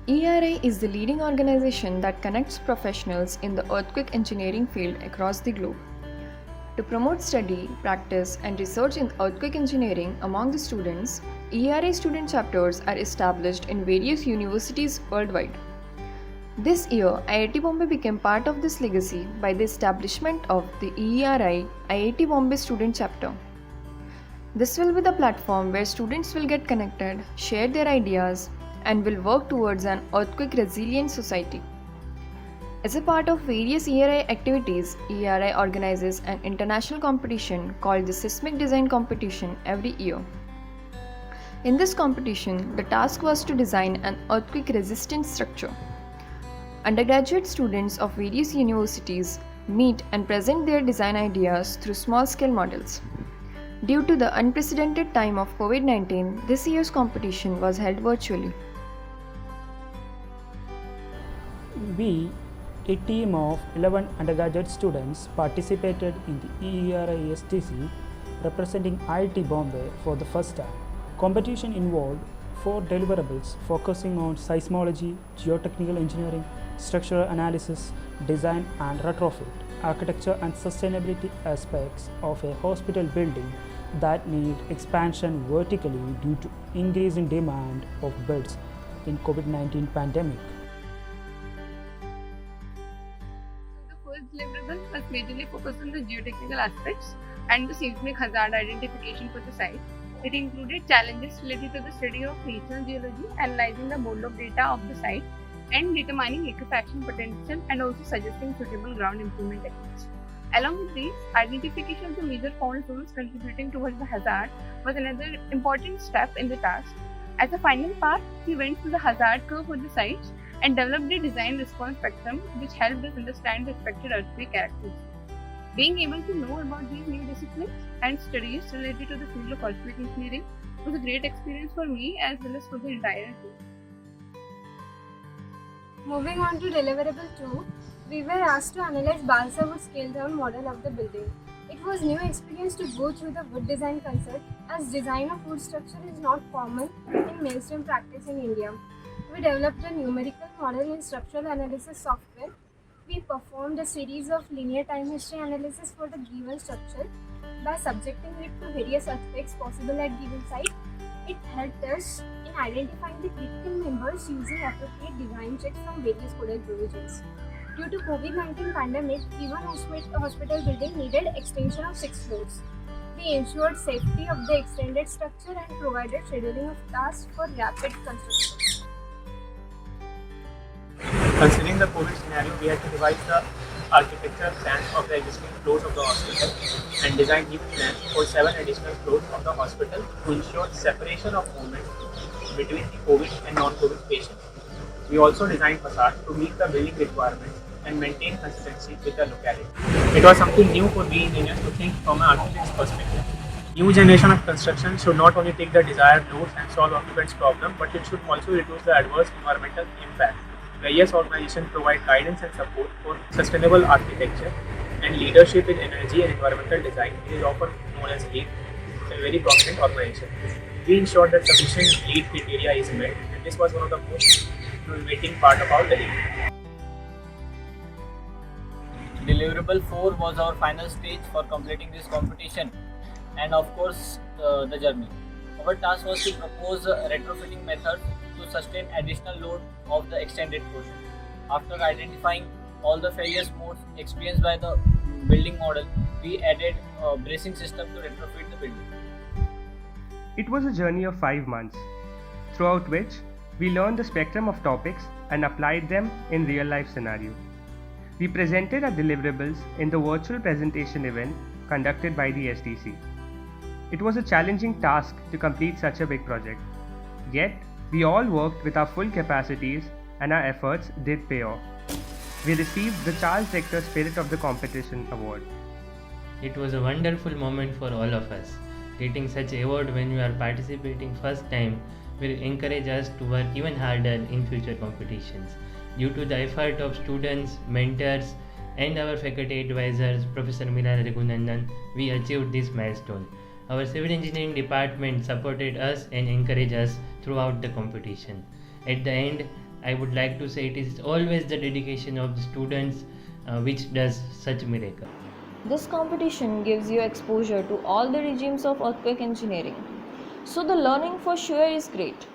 ERI is the leading organization that connects professionals in the earthquake engineering field across the globe. To promote study, practice, and research in earthquake engineering among the students, ERI student chapters are established in various universities worldwide. This year, IIT Bombay became part of this legacy by the establishment of the ERI IIT Bombay Student Chapter. This will be the platform where students will get connected, share their ideas, and will work towards an earthquake resilient society. As a part of various ERI activities, ERI organizes an international competition called the Seismic Design Competition every year. In this competition, the task was to design an earthquake resistant structure. Undergraduate students of various universities meet and present their design ideas through small scale models. Due to the unprecedented time of COVID-19, this year's competition was held virtually. We, a team of 11 undergraduate students, participated in the ERISTC representing IIT Bombay for the first time. Competition involved 4 deliverables focusing on seismology, geotechnical engineering, structural analysis, design and retrofit, architecture and sustainability aspects of a hospital building that need expansion vertically due to increasing demand of beds in COVID-19 pandemic. The first deliverable was majorly focused on the geotechnical aspects and the seismic hazard identification for the site. It included challenges related to the study of regional geology, analyzing the model of data of the site, and determining liquefaction potential and also suggesting suitable ground improvement techniques. Along with these, identification of the major fault zones contributing towards the hazard was another important step in the task. As a final part, we went through the hazard curve for the sites and developed a design response spectrum which helped us understand the expected earthquake characteristics. Being able to know about these new disciplines and studies related to the field of earthquake engineering was a great experience for me as well as for the entire team. Moving on to deliverable 2, we were asked to analyze balsa wood scale down model of the building. It was new experience to go through the wood design concept as design of wood structure is not common in mainstream practice in India. We developed a numerical model in structural analysis software. We performed a series of linear time history analysis for the given structure by subjecting it to various earthquakes possible at given site. It helped us in identifying the critical members using appropriate design checks from various codal provisions. Due to COVID-19 pandemic, even hospital building needed extension of 6 floors. We ensured safety of the extended structure and provided scheduling of tasks for rapid construction. Considering the COVID scenario, we had to revise the architectural plans of the existing floors of the hospital and design new plans for 7 additional floors of the hospital to ensure separation of movement between the COVID and non-COVID patients. We also designed facades to meet the building requirements and maintain consistency with the locality. It was something new for we engineers to think from an architect's perspective. New generation of construction should not only take the desired loads and solve occupants' problem, but it should also reduce the adverse environmental impact. Various organizations provide guidance and support for sustainable architecture and leadership in energy and environmental design. It is often known as LEED, a very prominent organization. We ensured that sufficient LEED criteria is met, and this was one of the most innovating part of our delivery. Deliverable 4 was our final stage for completing this competition and of course the journey. Our task was to propose a retrofitting method to sustain additional load of the extended portion. After identifying all the failures modes experienced by the building model, we added a bracing system to retrofit the building. It was a journey of 5 months, throughout which we learned the spectrum of topics and applied them in real-life scenario. We presented our deliverables in the virtual presentation event conducted by the SDC. It was a challenging task to complete such a big project. Yet, we all worked with our full capacities and our efforts did pay off. We received the Charles Richter Spirit of the Competition Award. It was a wonderful moment for all of us. Getting such award when we are participating first time will encourage us to work even harder in future competitions. Due to the effort of students, mentors and our faculty advisors, Professor Mira Raghunandan, we achieved this milestone. Our civil engineering department supported us and encouraged us throughout the competition. At the end, I would like to say it is always the dedication of the students which does such miracle. This competition gives you exposure to all the regimes of earthquake engineering. So the learning for sure is great.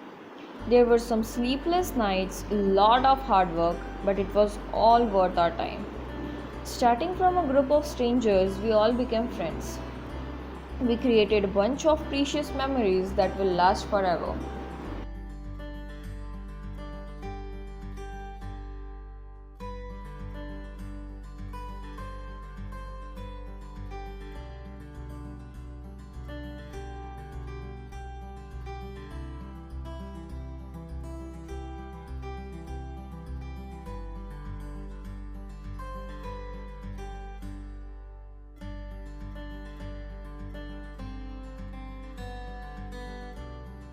There were some sleepless nights, lot of hard work, but it was all worth our time. Starting from a group of strangers, we all became friends. We created a bunch of precious memories that will last forever.